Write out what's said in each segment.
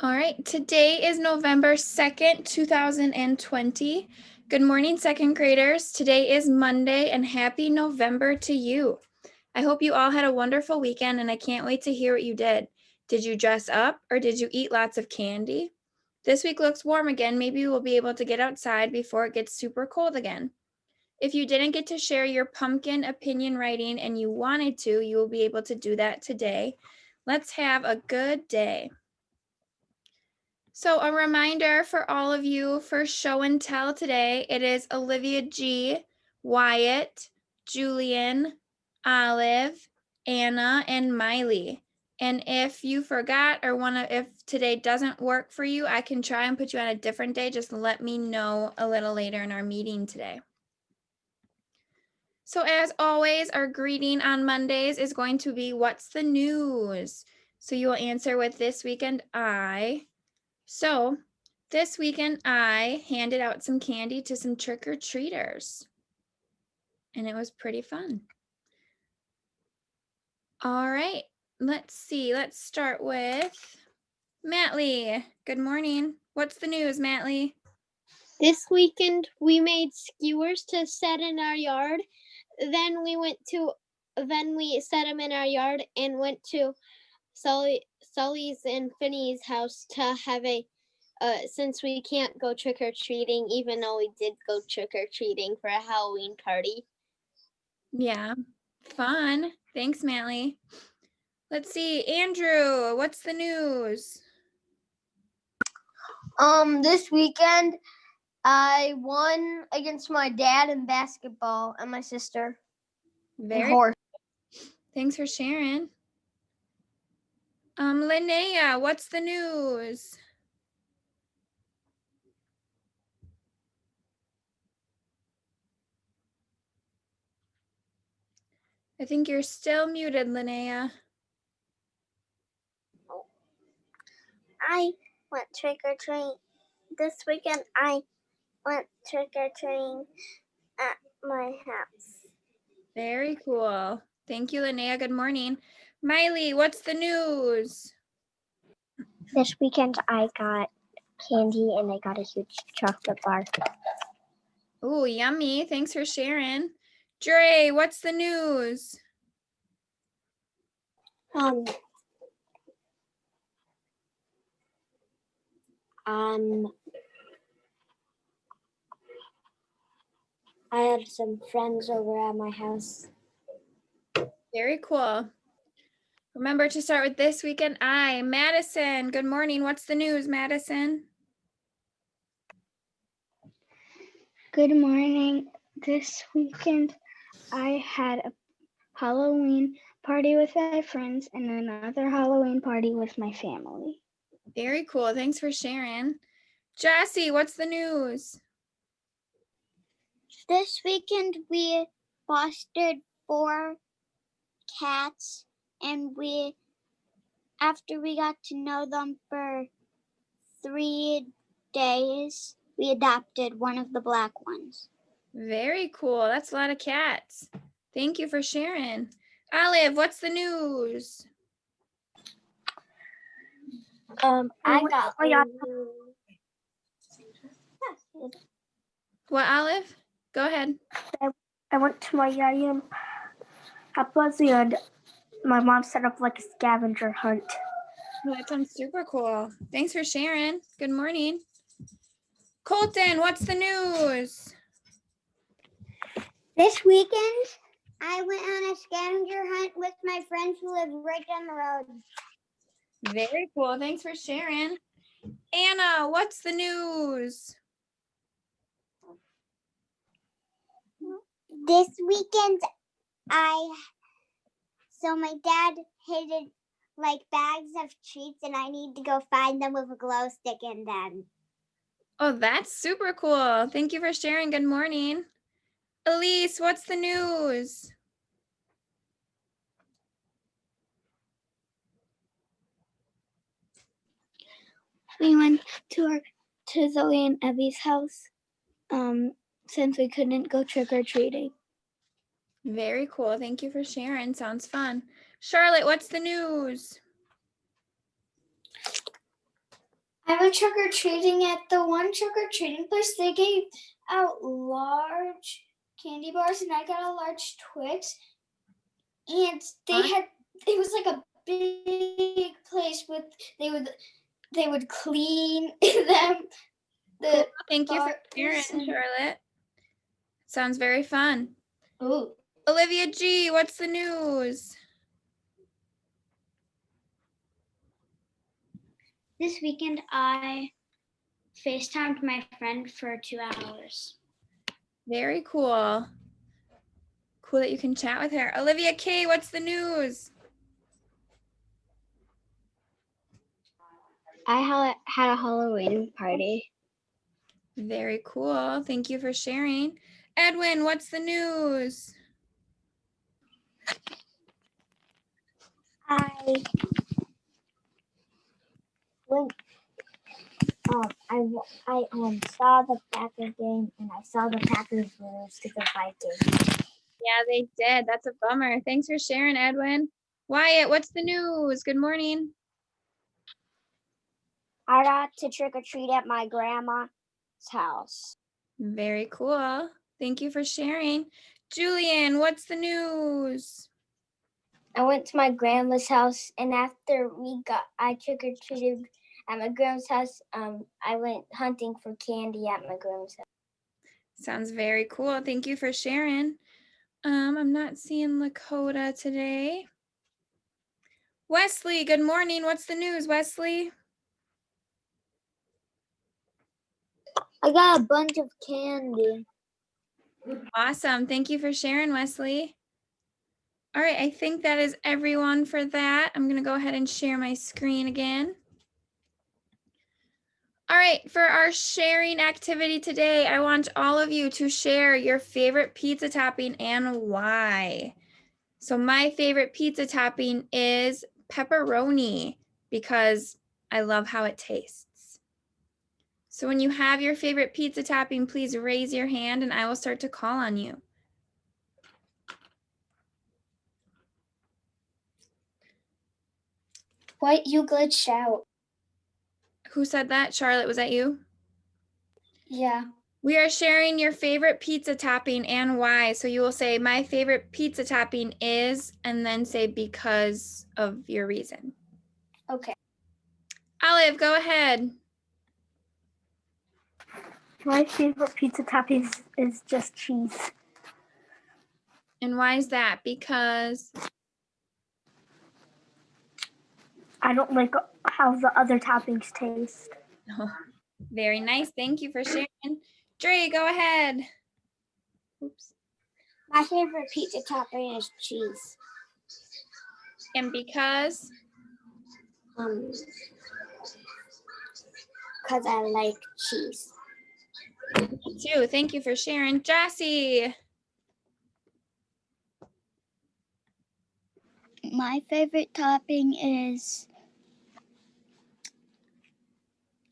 All right, today is November 2nd, 2020. Good morning, second graders. Today is Monday and happy November to you. I hope you all had a wonderful weekend and I can't wait to hear what you did. Did you dress up or did you eat lots of candy? This week looks warm again. Maybe we'll be able to get outside before it gets super cold again. If you didn't get to share your pumpkin opinion writing and you wanted to, you will be able to do that today. Let's have a good day. So a reminder for all of you for show and tell today, it is Olivia G, Wyatt, Julian, Olive, Anna, and Miley. And if you forgot or if today doesn't work for you, I can try and put you on a different day. Just let me know a little later in our meeting today. So as always, our greeting on Mondays is going to be what's the news? So you will answer with this weekend So this weekend, I handed out some candy to some trick-or-treaters, and it was pretty fun. All right, let's see. Let's start with Mattley. Good morning. What's the news, Mattley? This weekend, we made skewers to set in our yard. Then we set them in our yard and went to Sully's and Finney's house to have since we can't go trick-or-treating, even though we did go trick-or-treating for a Halloween party. Yeah, fun. Thanks, Mattley. Let's see, Andrew, what's the news? This weekend, I won against my dad in basketball and my sister in horse. Thanks for sharing. Linnea, what's the news? I think you're still muted, Linnea. I went trick-or-treating. This weekend, I went trick-or-treating at my house. Very cool. Thank you, Linnea. Good morning. Miley, what's the news? This weekend, I got candy and I got a huge chocolate bar. Ooh, yummy. Thanks for sharing. Dre, what's the news? I had some friends over at my house. Very cool. Remember to start with this weekend. Madison. Good morning. What's the news, Madison? Good morning. This weekend, I had a Halloween party with my friends and another Halloween party with my family. Very cool. Thanks for sharing. Jessie, what's the news? This weekend, we fostered 4 cats, and after we got to know them for 3 days, we adopted one of the black ones. Very cool. That's a lot of cats. Thank you for sharing. Olive, what's the news? I got What, Olive? Go ahead. I went to my yard and my mom set up like a scavenger hunt. Oh, that sounds super cool. Thanks for sharing. Good morning. Colton, what's the news? This weekend, I went on a scavenger hunt with my friends who live right down the road. Very cool. Thanks for sharing. Anna, what's the news? This weekend, my dad hid like bags of treats, and I need to go find them with a glow stick in them. Oh, that's super cool. Thank you for sharing. Good morning. Elise, what's the news? We went to Zoe and Evie's house since we couldn't go trick-or-treating. Very cool. Thank you for sharing. Sounds fun. Charlotte, what's the news? I went trick or treating at the one trick or treating place. They gave out large candy bars, and I got a large Twix. And it was like a big place with they would clean them. Cool. Thank you for bars sharing, and- Charlotte. Sounds very fun. Ooh. Olivia G, what's the news? This weekend, I FaceTimed my friend for 2 hours. Very cool. Cool that you can chat with her. Olivia K, what's the news? I had a Halloween party. Very cool. Thank you for sharing. Edwin, what's the news? I went. I saw the Packers game and I saw the Packers lose to the Vikings. Yeah, they did. That's a bummer. Thanks for sharing, Edwin. Wyatt, what's the news? Good morning. I got to trick or treat at my grandma's house. Very cool. Thank you for sharing. Julian, what's the news? I went to my grandma's house and after I trick or treated at my grandma's house. I went hunting for candy at my grandma's house. Sounds very cool. Thank you for sharing. I'm not seeing Lakota today. Wesley, good morning. What's the news, Wesley? I got a bunch of candy. Awesome. Thank you for sharing, Wesley. All right, I think that is everyone for that. I'm going to go ahead and share my screen again. All right, for our sharing activity today, I want all of you to share your favorite pizza topping and why. So my favorite pizza topping is pepperoni because I love how it tastes. So when you have your favorite pizza topping, please raise your hand and I will start to call on you. What you glitched out? Who said that? Charlotte, was that you? Yeah. We are sharing your favorite pizza topping and why. So you will say, my favorite pizza topping is, and then say because of your reason. Okay. Olive, go ahead. My favorite pizza topping is just cheese. And why is that? Because I don't like how the other toppings taste. very nice. Thank you for sharing. Dre, go ahead. Oops. My favorite pizza topping is cheese. And because Because I like cheese. me too. Thank you for sharing. Jossie. My favorite topping is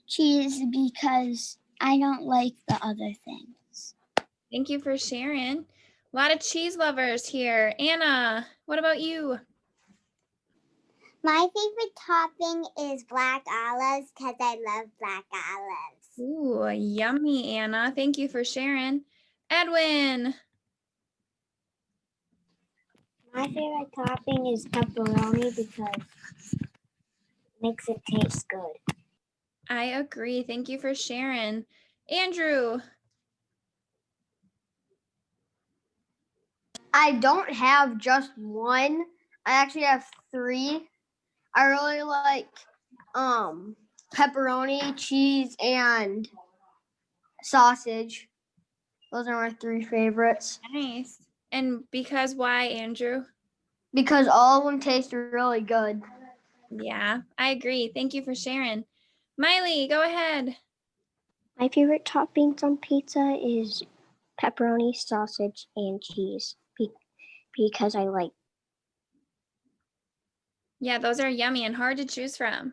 cheese because I don't like the other things. Thank you for sharing. A lot of cheese lovers here. Anna, what about you? My favorite topping is black olives because I love black olives. Ooh, yummy, Anna. Thank you for sharing. Edwin. My favorite topping is pepperoni because it makes it taste good. I agree. Thank you for sharing. Andrew. I don't have just one. I actually have three. I really like pepperoni, cheese, and sausage. Those are my three favorites Nice. And because why, Andrew? because all of them taste really good. Yeah, I agree. Thank you for sharing. Miley, go ahead. My favorite toppings on pizza is pepperoni, sausage, and cheese because I like. Yeah, those are yummy and hard to choose from.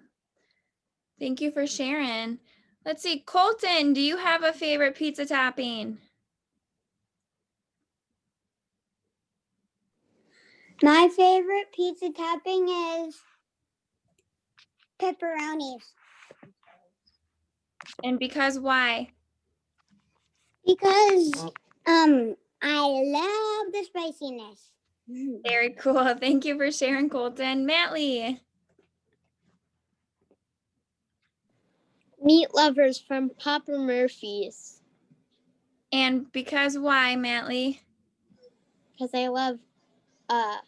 Thank you for sharing. Let's see, Colton, do you have a favorite pizza topping? My favorite pizza topping is pepperoni. And because why? Because I love the spiciness. Very cool. Thank you for sharing, Colton. Matley. Meat lovers from Papa Murphy's. And because why, Matley? Because I love I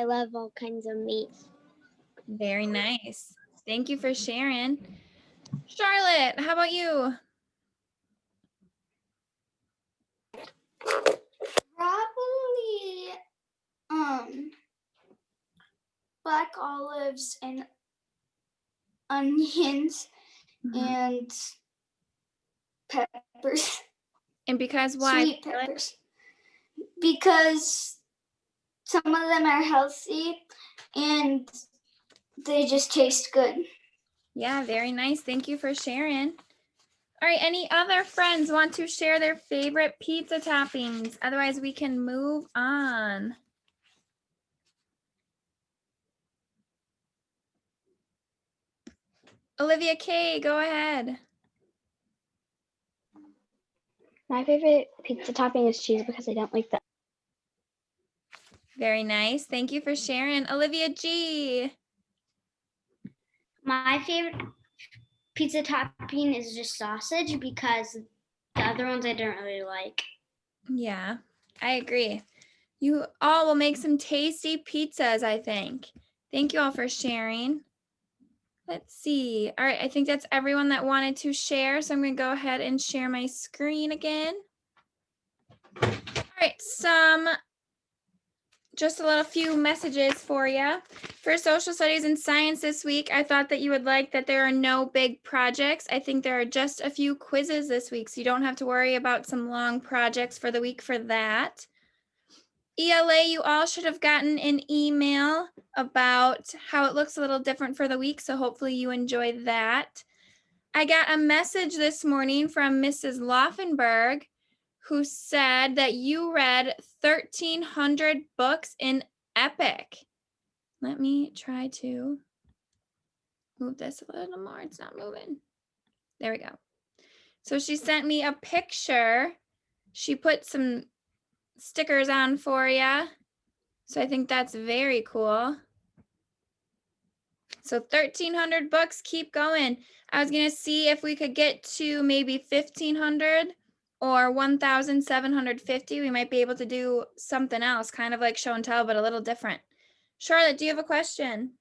love all kinds of meat. Very nice. Thank you for sharing. Charlotte, how about you? Probably black olives and onions and peppers. And because why? Sweet peppers. Because some of them are healthy and they just taste good. Yeah, very nice. Thank you for sharing. All right, any other friends want to share their favorite pizza toppings? Otherwise, we can move on. Olivia K, go ahead. My favorite pizza topping is cheese because I don't like the. Very nice. Thank you for sharing. Olivia G. My favorite pizza topping is just sausage because the other ones I don't really like. Yeah, I agree. You all will make some tasty pizzas, I think. Thank you all for sharing. Let's see. All right, I think that's everyone that wanted to share. So I'm going to go ahead and share my screen again. All right, just a little few messages for you. For social studies and science this week, I thought that you would like that there are no big projects. I think there are just a few quizzes this week, so you don't have to worry about some long projects for the week for that. ELA, you all should have gotten an email about how it looks a little different for the week, so hopefully you enjoyed that. I got a message this morning from Mrs. Laufenberg, who said that you read 1,300 books in Epic. Let me try to move this a little more. It's not moving. There we go. So she sent me a picture. She put some stickers on for you. So I think that's very cool. So 1,300 books, keep going. I was going to see if we could get to maybe 1,500 or 1,750. We might be able to do something else, kind of like show and tell, but a little different. Charlotte, do you have a question?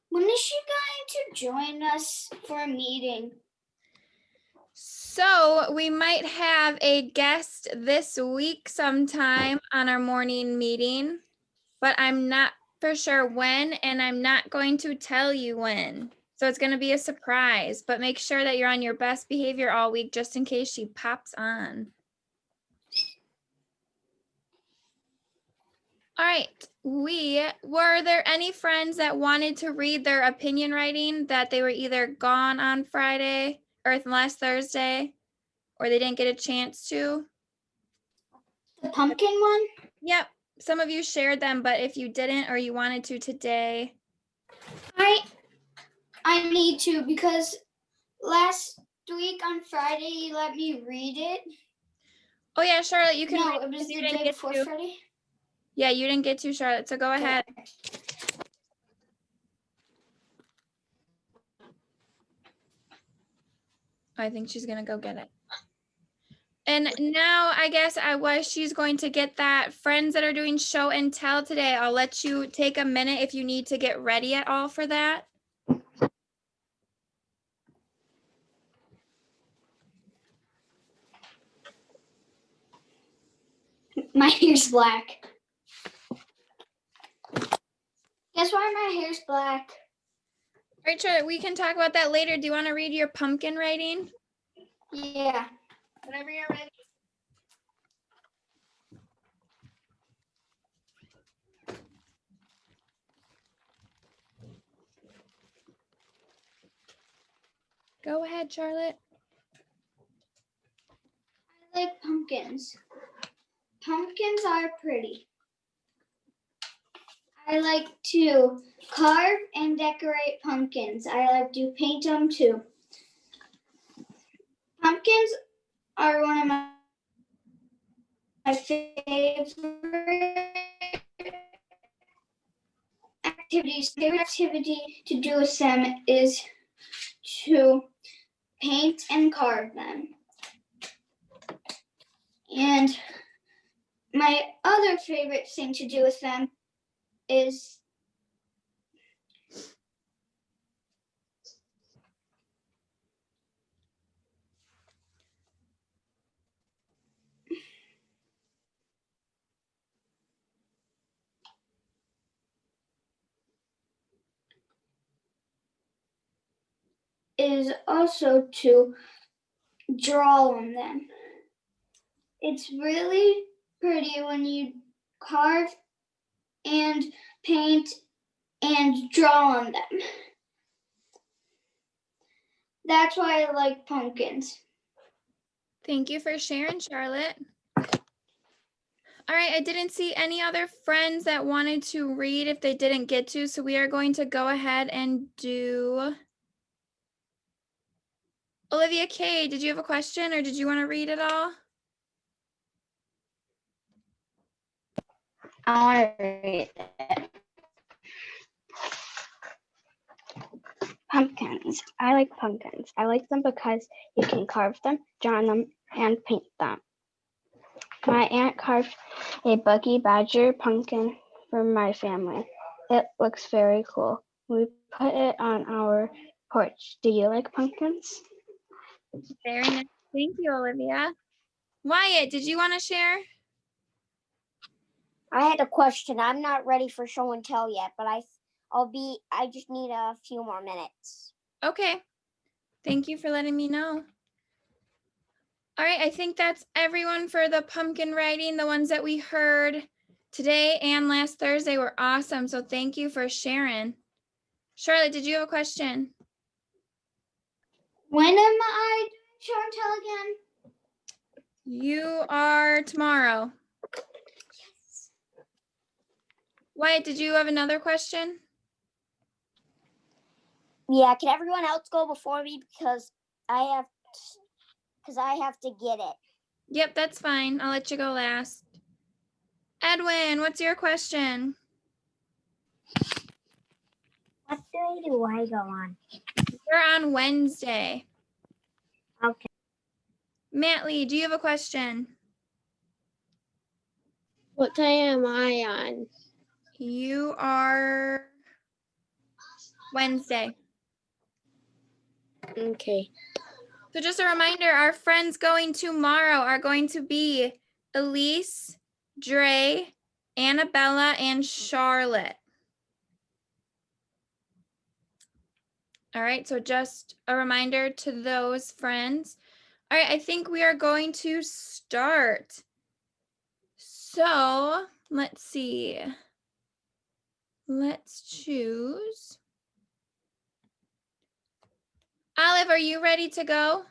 When is she going to join us for a meeting? So we might have a guest this week sometime on our morning meeting, but I'm not for sure when, and I'm not going to tell you when. So it's going to be a surprise, but make sure that you're on your best behavior all week just in case she pops on. All right. Were there any friends that wanted to read their opinion writing that they were either gone on Friday or last Thursday, or they didn't get a chance to? The pumpkin one? Yep. Some of you shared them, but if you didn't or you wanted to today. I need to because last week on Friday you let me read it. Oh yeah, Charlotte, you can. No, it was the day before Friday. Yeah, you didn't get to, Charlotte, so go ahead. I think she's gonna go get it. And now I guess she's going to get that. Friends that are doing show and tell today, I'll let you take a minute if you need to get ready at all for that. My hair's black. Guess why my hair's black? All right, Charlotte, we can talk about that later. Do you want to read your pumpkin writing? Yeah. Whenever you're ready. Go ahead, Charlotte. I like pumpkins. Pumpkins are pretty. I like to carve and decorate pumpkins. I like to paint them too. Pumpkins are one of my favorite activities. Favorite activity to do with them is to paint and carve them. And my other favorite thing to do with them is also to draw on them. It's really pretty when you carve and paint and draw on them. That's why I like pumpkins. Thank you for sharing, Charlotte. All right, I didn't see any other friends that wanted to read if they didn't get to, so we are going to go ahead and do Olivia K. Did you have a question or did you want to read it all? I want to read it. Pumpkins. I like pumpkins. I like them because you can carve them, draw them, and paint them. My aunt carved a Buggy Badger pumpkin for my family. It looks very cool. We put it on our porch. Do you like pumpkins? Very nice. Thank you, Olivia. Wyatt, did you want to share? I had a question. I'm not ready for show and tell yet, but I just need a few more minutes. Okay. Thank you for letting me know. All right, I think that's everyone for the pumpkin writing. The ones that we heard today and last Thursday were awesome. So thank you for sharing. Charlotte, did you have a question? When am I doing show and tell again? You are tomorrow. Yes. Wyatt, did you have another question? Yeah, can everyone else go before me because I have to get it. Yep, that's fine. I'll let you go last. Edwin, what's your question? What day do I go on? We're on Wednesday. Okay. Matt Lee, do you have a question? What day am I on? You are Wednesday. Okay. So just a reminder, our friends going tomorrow are going to be Elise, Dre, Annabella, and Charlotte. All right, so just a reminder to those friends. All right, I think we are going to start. So let's see. Let's choose. Olive, are you ready to go?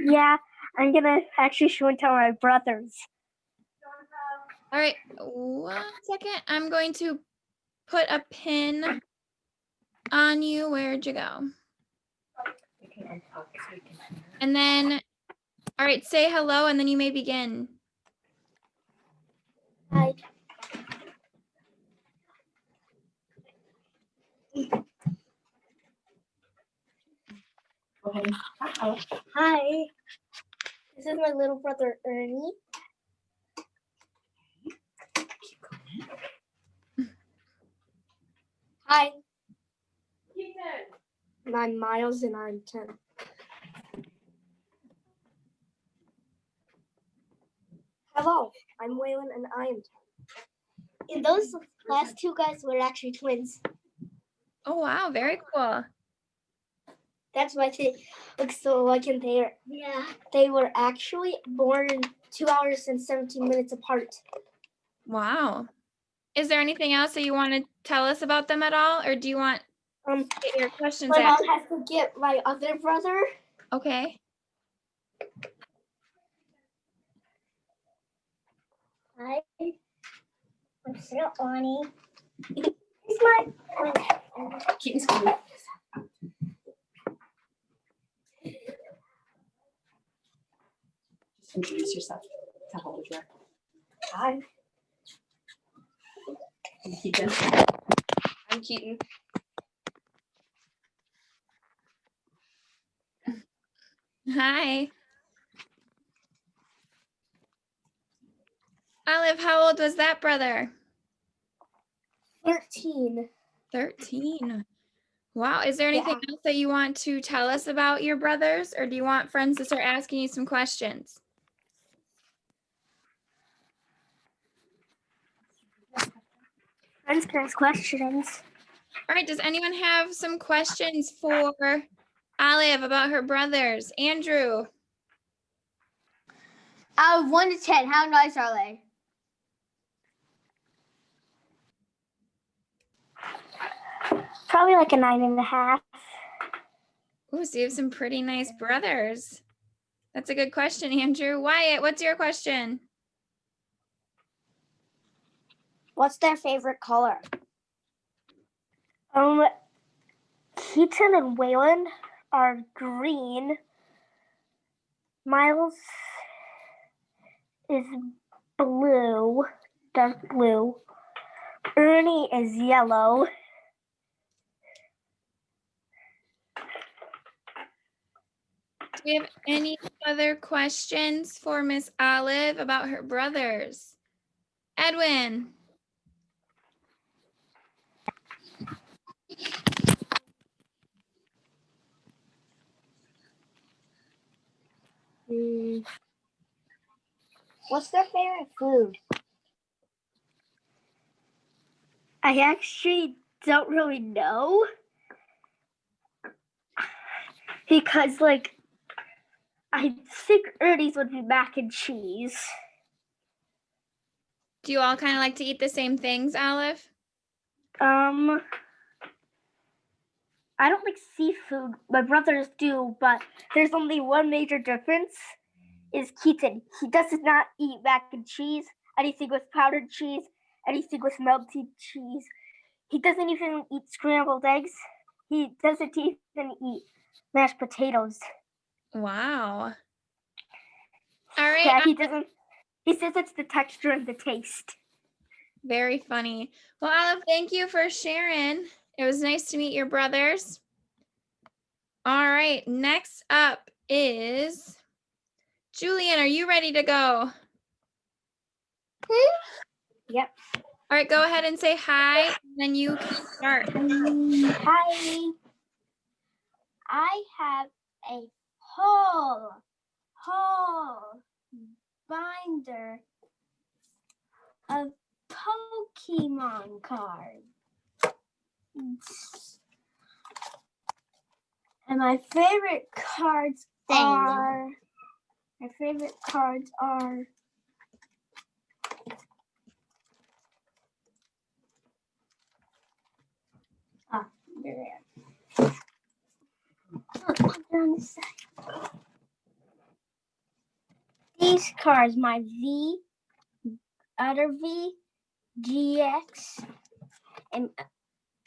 Yeah, I'm gonna actually show and tell my brothers. All right, 1 second. I'm going to put a pin on you. Where'd you go? And then, all right, say hello and then you may begin. Hi. Hi. This is my little brother Ernie. Hi. I'm Miles and I'm 10. Hello, I'm Waylon and I am 10. And those last two guys were actually twins. Oh, wow, very cool. That's why they look so alike, and they were actually born 2 hours and 17 minutes apart. Wow. Is there anything else that you want to tell us about them at all? Or do you want to get your questions My asked? mom has to get my other brother. Okay. Hi, I'm still Ani. It's my Keaton's coming. Just introduce yourself. Tell how old you are. Hi. I'm Keaton. I'm Keaton. Hi. Olive, how old was that brother? 13. 13. Wow. Is there anything else that you want to tell us about your brothers, or do you want friends to start asking you some questions? Friends can ask questions. All right. Does anyone have some questions for Olive about her brothers? Andrew. Out of 1 to 10, how nice are they? Probably like a 9.5. Ooh, so you have some pretty nice brothers. That's a good question, Andrew. Wyatt, what's your question? What's their favorite color? Keaton and Waylon are green. Miles is blue, dark blue. Ernie is yellow. Do we have any other questions for Miss Olive about her brothers? Edwin. What's their favorite food? I actually don't really know because, like, I think Ernie's would be mac and cheese. Do you all kind of like to eat the same things, Olive? I don't like seafood. My brothers do, but there's only one major difference. Is Keaton. He does not eat mac and cheese, anything with powdered cheese, anything with melted cheese. He doesn't even eat scrambled eggs. He doesn't even eat mashed potatoes. Wow. All right. Yeah, he doesn't. He says it's the texture and the taste. Very funny. Well, Olive, thank you for sharing. It was nice to meet your brothers. All right. Next up is Julian. Are you ready to go? Yep. All right. Go ahead and say hi, and then you can start. Hi. I have a whole binder of Pokemon cards. And my favorite cards are there they are. They're on this side. These cards, my V, other V, GX, and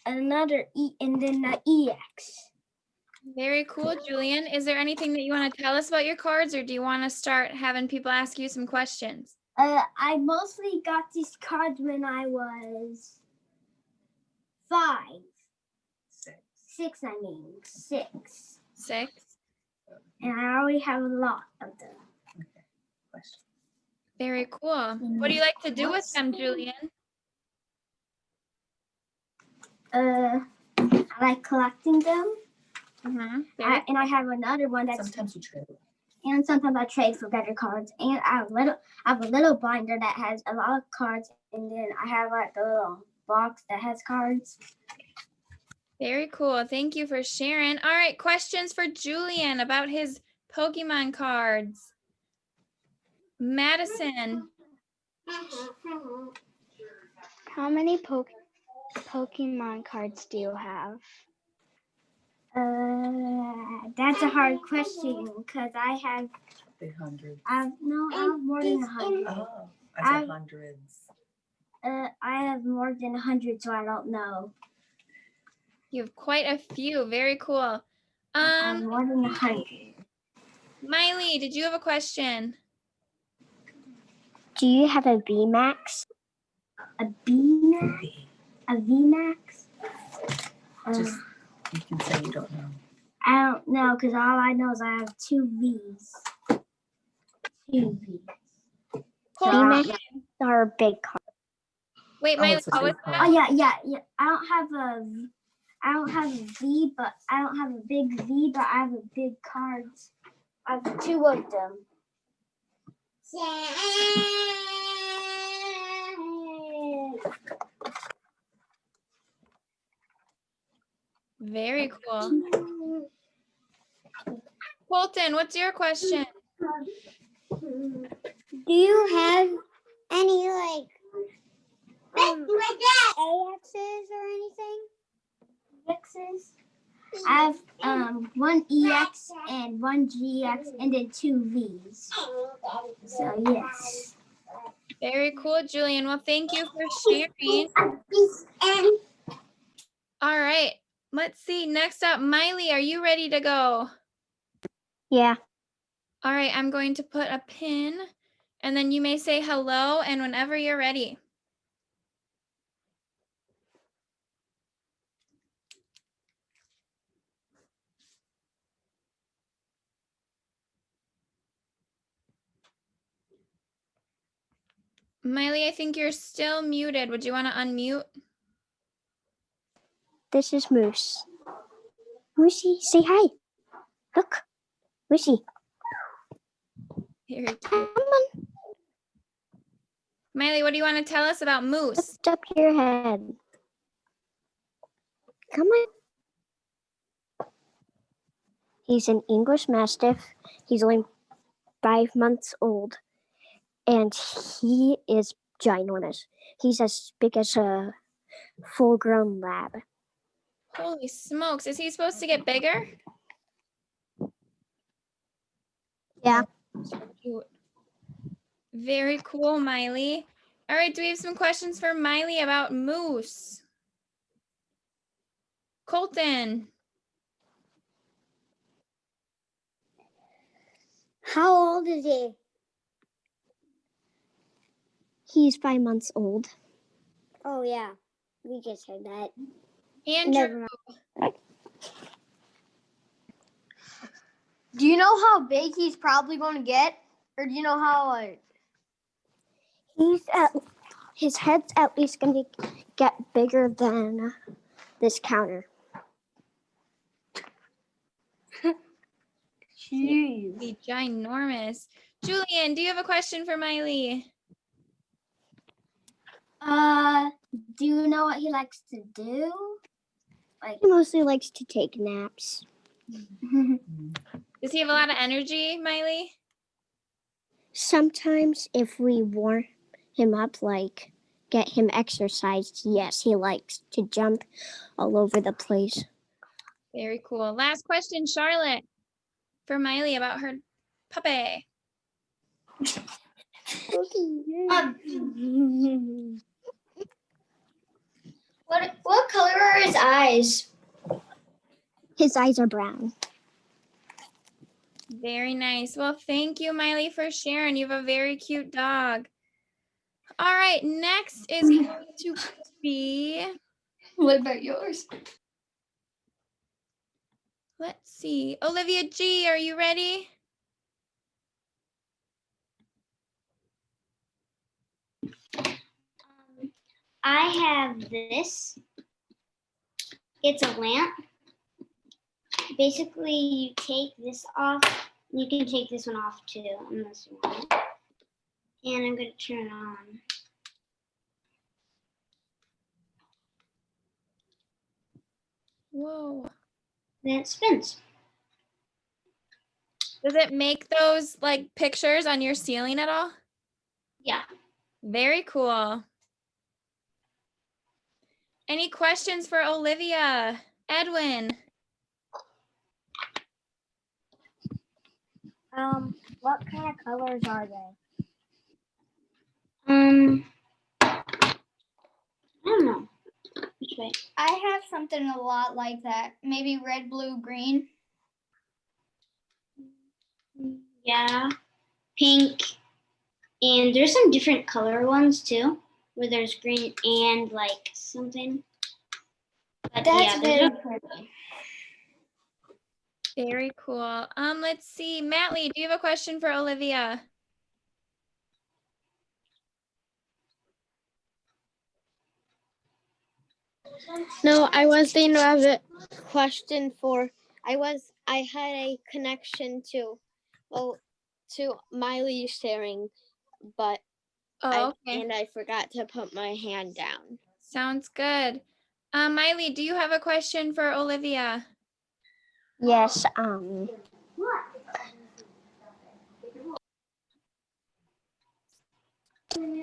another E, and then the EX. Very cool, Julian. Is there anything that you want to tell us about your cards, or do you want to start having people ask you some questions? I mostly got these cards when I was 5. 6, I mean. 6. 6. And I already have a lot of them. Very cool. What do you like to do with them, Julian? I like collecting them. And I have another one that's Sometimes you trade. and sometimes I trade for better cards. And I have a little binder that has a lot of cards, and then I have like the little box that has cards. Very cool. Thank you for sharing. All right, questions for Julian about his Pokemon cards. Madison. How many Pokemon cards do you have? That's a hard question because I have Big hundreds. I have more than 100. Oh, I said hundreds. I have more than 100, so I don't know. You have quite a few. Very cool. I have more than 100. Miley, did you have a question? Do you have a VMAX? A B-max? A V-max? Just, you can say you don't know. I don't know because all I know is I have 2 V's. 2 V's. Cool. VMAX are a big car. Wait, Oh, Miley, it's a what was big car. that? Oh yeah. I don't have a V, but I don't have a big V, but I have a big cards. I have 2 of them. Very cool. Colton, what's your question? Do you have any AXs or anything? EXs? I have 1 EX and 1 GX and then 2 Vs. So yes. Very cool, Julian. Well, thank you for sharing. All right. Let's see. Next up, Miley, are you ready to go? Yeah. All right. I'm going to put a pin, and then you may say hello, and whenever you're ready. Miley, I think you're still muted. Would you want to unmute? This is Moose. Moosey, say hi. Look. Moosey. Very cute. Miley, what do you want to tell us about Moose? Lift up your head. Come on. He's an English Mastiff. He's only 5 months old. And he is ginormous. He's as big as a full-grown lab. Holy smokes. Is he supposed to get bigger? Yeah. So cute. Very cool, Miley. All right, do we have some questions for Miley about Moose? Colton. How old is he? He's 5 months old. Oh yeah. We just said that. Andrew. Do you know how big he's probably going to get? Or do you know how, His head's at least going to get bigger than this counter. Jeez. Ginormous. Julian, do you have a question for Miley? Do you know what he likes to do? He mostly likes to take naps. Does he have a lot of energy, Miley? Sometimes if we warm him up, like get him exercised, yes, he likes to jump all over the place. Very cool. Last question, Charlotte, for Miley about her puppy. What color are his eyes? His eyes are brown. Very nice. Well, thank you, Miley, for sharing. You have a very cute dog. All right, next is going to be, What about yours? let's see, Olivia G, are you ready? I have this. It's a lamp. Basically, you take this off. You can take this one off too, unless you want it. And I'm going to turn it on. Whoa. Then it spins. Does it make those like pictures on your ceiling at all? Yeah. Very cool. Any questions for Olivia? Edwin? What kind of colors are they? I don't know. Which way? I have something a lot like that. Maybe red, blue, green. Yeah, pink, and there's some different color ones too, where there's green and like something. But That's yeah, very pretty. Very cool. Let's see. Matley, do you have a question for Olivia? No, I was thinking of a question for. I had a connection to Miley sharing, but Oh, okay. I forgot to put my hand down. Sounds good. Miley, do you have a question for Olivia? Yes.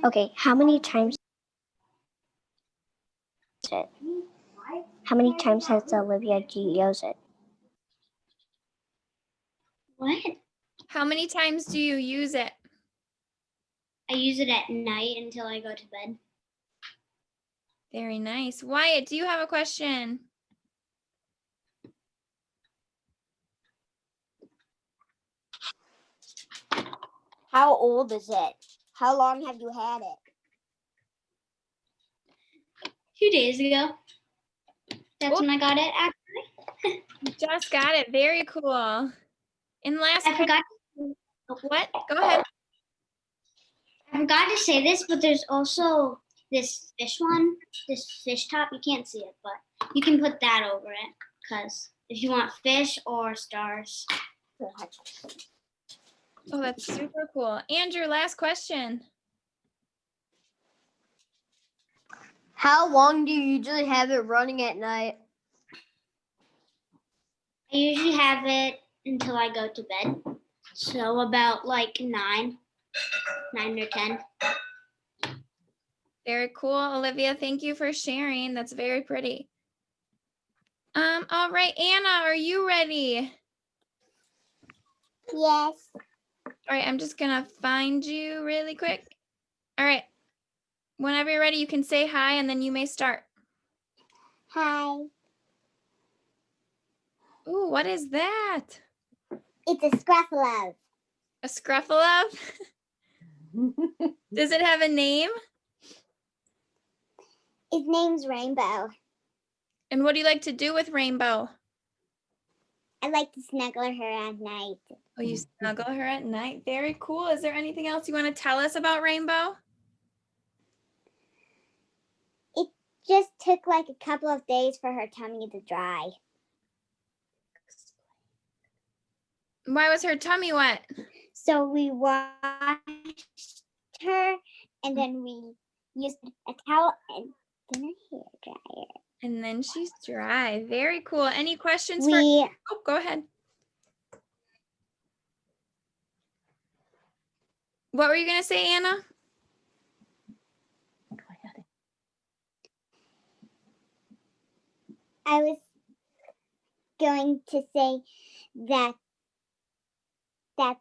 Okay. How many times has Olivia used it? what? How many times do you use it? I use it at night until I go to bed. Very nice. Wyatt, do you have a question? How old is it? How long have you had it? 2 days ago. That's when I got it. Actually, You just got it. Very cool. And last I forgot. what? Go ahead. I forgot to say this, but there's also this fish one, this fish top. You can't see it, but you can put that over it because if you want fish or stars. Oh, that's super cool. Andrew, last question. How long do you usually have it running at night? I usually have it until I go to bed. So about like 9 or 10. Very cool. Olivia, thank you for sharing. That's very pretty. All right, Anna, are you ready? Yes. All right, I'm just gonna find you really quick. All right. Whenever you're ready, you can say hi and then you may start. Hi. Ooh, what is that? It's a Scruffalove. A Scruffalove? Does it have a name? His name's Rainbow. And what do you like to do with Rainbow? I like to snuggle her at night. Oh, you snuggle her at night. Very cool. Is there anything else you want to tell us about Rainbow? It just took like a couple of days for her tummy to dry. Why was her tummy wet? So we washed her and then we used a towel and then a hair dryer. And then she's dry. Very cool. Any questions for? We Oh, go ahead. What were you gonna say, Anna? I was going to say that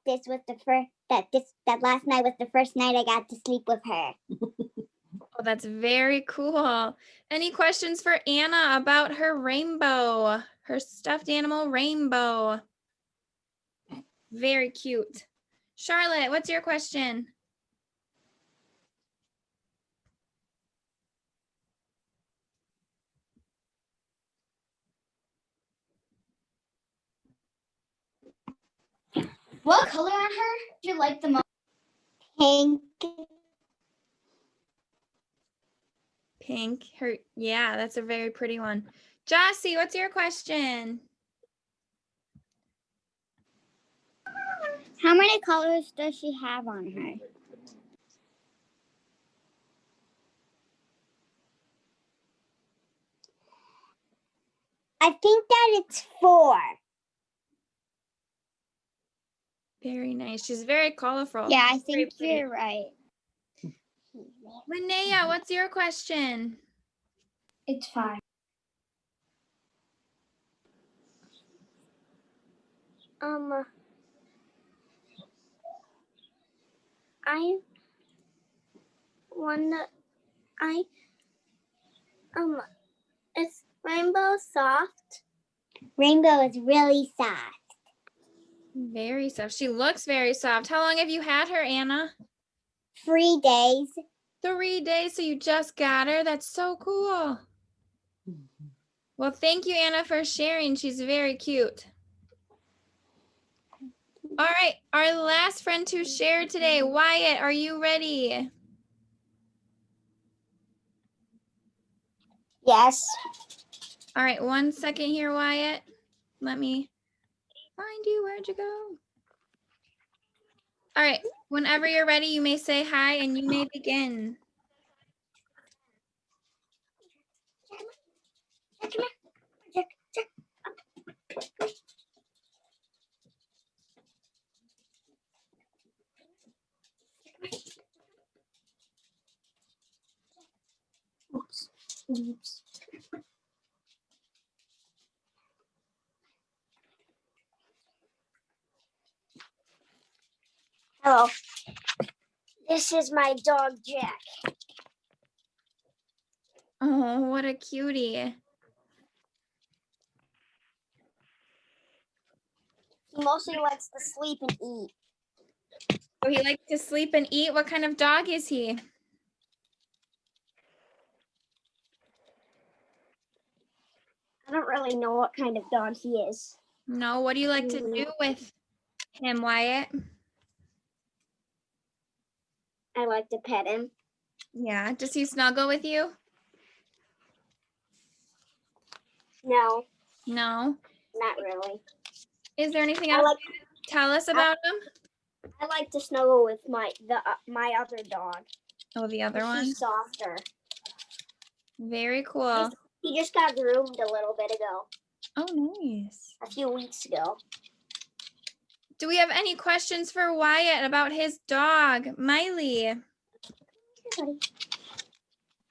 this was the first that last night was the first night I got to sleep with her. Oh, that's very cool. Any questions for Anna about her Rainbow, her stuffed animal Rainbow? Very cute. Charlotte, what's your question? What color on her do you like the most? Pink. Pink. Yeah, that's a very pretty one. Jossie, what's your question? How many colors does she have on her? I think that it's 4. Very nice. She's very colorful. Yeah, I Very think pretty. you're right. Linnea, what's your question? It's 5. I won it's Rainbow Soft. Rainbow is really soft. Very soft. She looks very soft. How long have you had her, Anna? 3 days. 3 days, so you just got her? That's so cool. Well, thank you, Anna, for sharing. She's very cute. All right, our last friend to share today, Wyatt, are you ready? Yes. All right, 1 second here, Wyatt. Let me find you. Where'd you go? All right, whenever you're ready, you may say hi and you may begin. Oops. Hello. This is my dog, Jack. Oh, what a cutie. He mostly likes to sleep and eat. So he likes to sleep and eat. What kind of dog is he? I don't really know what kind of dog he is. No, what do you like to do with him, Wyatt? I like to pet him. Yeah, does he snuggle with you? No, No. not really. Is there anything I else like you can tell us about him? I like to snuggle with my other dog. Oh, the other one? She's softer. Very cool. He just got groomed a little bit ago. Oh, nice. A few weeks ago. Do we have any questions for Wyatt about his dog, Miley?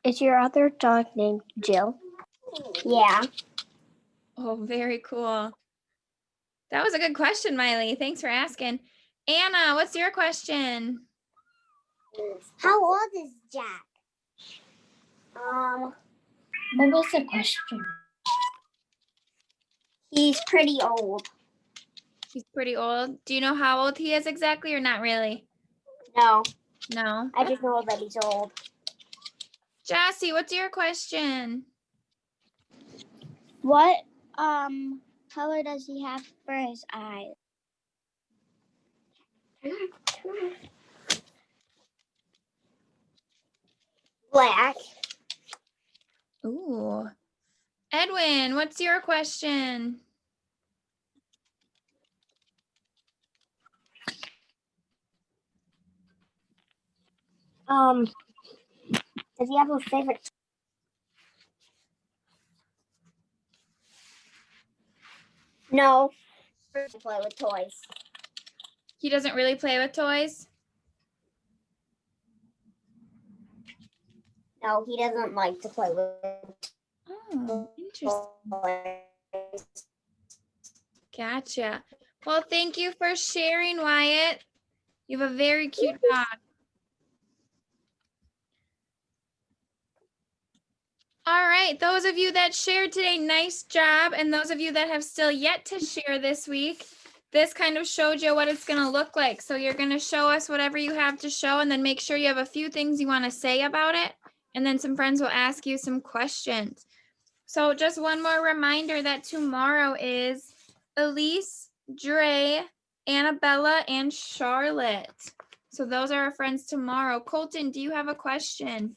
Is your other dog named Jill? Yeah. Oh, very cool. That was a good question, Miley. Thanks for asking. Anna, what's your question? How old is Jack? What was the question? He's pretty old. He's pretty old. Do you know how old he is exactly or not really? No, No. I just know that he's old. Jossie, what's your question? What color does he have for his eyes? Black. Ooh. Edwin, what's your question? Does he have a favorite? No. To play with toys. He doesn't really play with toys? No, he doesn't like to play with Oh, interesting. toys. Gotcha. Well, thank you for sharing, Wyatt. You have a very cute dog. All right, those of you that shared today, nice job. And those of you that have still yet to share this week, this kind of showed you what it's going to look like. So you're going to show us whatever you have to show and then make sure you have a few things you want to say about it. And then some friends will ask you some questions. So just one more reminder that tomorrow is Elise, Dre, Annabella, and Charlotte. So those are our friends tomorrow. Colton, do you have a question?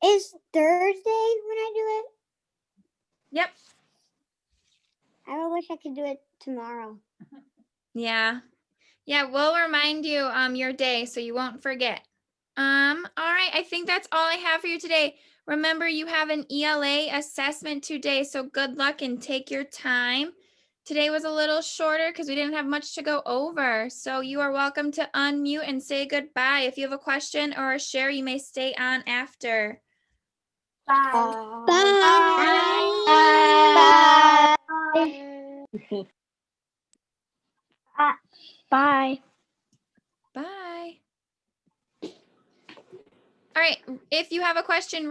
Is Thursday when I do it? Yep. I wish I could do it tomorrow. Yeah. Yeah, we'll remind you your day so you won't forget. All right, I think that's all I have for you today. Remember, you have an ELA assessment today, so good luck and take your time. Today was a little shorter because we didn't have much to go over. So you are welcome to unmute and say goodbye. If you have a question or a share, you may stay on after. Bye. Bye. Bye. Bye. Bye. All right, if you have a question,